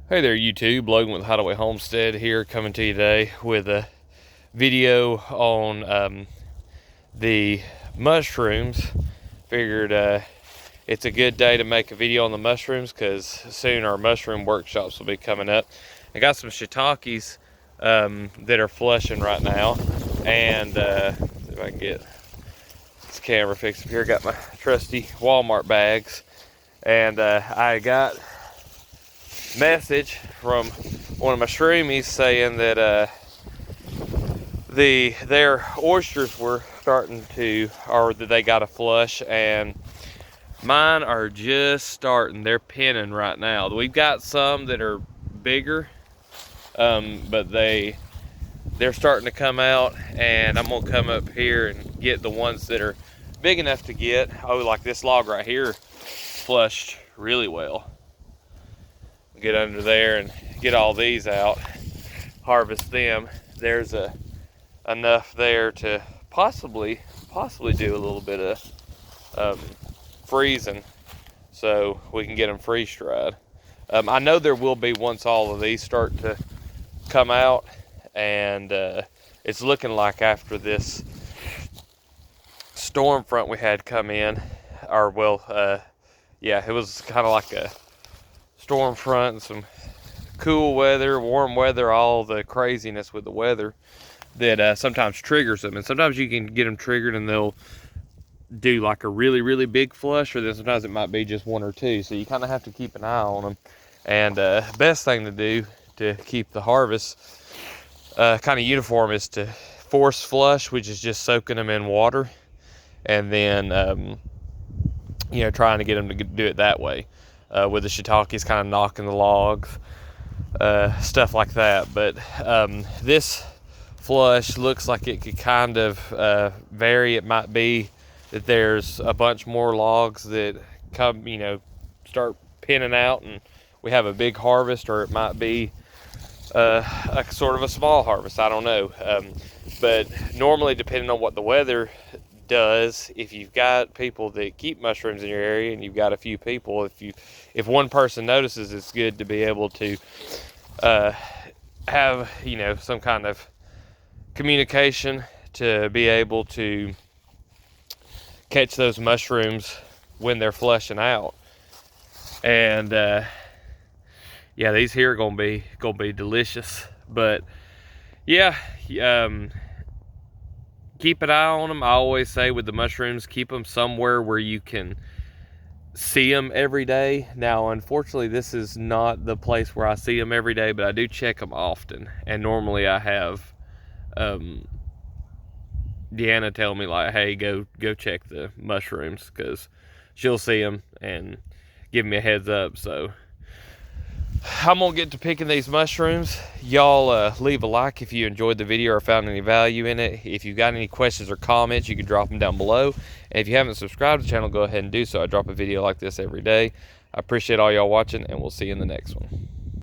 Hey there YouTube, Logan with Hideaway Homestead here, coming to you today with a video on the mushrooms. Figured it's a good day to make a video on the mushrooms because soon our mushroom workshops will be coming up. I got some shiitakes that are flushing right now, and if I can get this camera fixed up here, got my trusty Walmart bags, and I got message from one of my shroomies saying that their oysters were starting to, or that they got a flush, and mine are just starting. They're pinning right now. We've got some that are bigger, but they're starting to come out, and I'm gonna come up here and get the ones that are big enough to get. Oh, like this log right here flushed really well. Get under there and get all these out, harvest them. There's enough there to possibly do a little bit of freezing, so we can get them freeze dried. I know there will be once all of these start to come out, and it's looking like after this storm front we had come in, or yeah, it was kind of like a storm front and some cool weather, warm weather, all the craziness with the weather that sometimes triggers them. And sometimes you can get them triggered and they'll do like a really big flush, or then sometimes it might be just one or two. So you kind of have to keep an eye on them. And best thing to do to keep the harvest kind of uniform is to force flush, which is just soaking them in water, and then trying to get them to do it that way. With the shiitakes, kind of knocking the logs, stuff like that. But this flush looks like it could kind of vary. It might be that there's a bunch more logs that come, start pinning out and we have a big harvest, or it might be a sort of a small harvest. I don't know. But normally, depending on what the weather does, if you've got people that keep mushrooms in your area and you've got a few people, if one person notices, it's good to be able to have some kind of communication to be able to catch those mushrooms when they're flushing out. And yeah, these here are gonna be delicious. But yeah, keep an eye on them. I always say with the mushrooms, keep them somewhere where you can see them every day. Now, unfortunately, this is not the place where I see them every day, but I do check them often. And normally I have Deanna tell me, like, hey, go check the mushrooms, because she'll see them and give me a heads up. So I'm gonna get to picking these mushrooms. Y'all leave a like if you enjoyed the video or found any value in it. If you've got any questions or comments, you can drop them down below. And if you haven't subscribed to the channel, go ahead and do so. I drop a video like this every day. I appreciate all y'all watching, and we'll see you in the next one.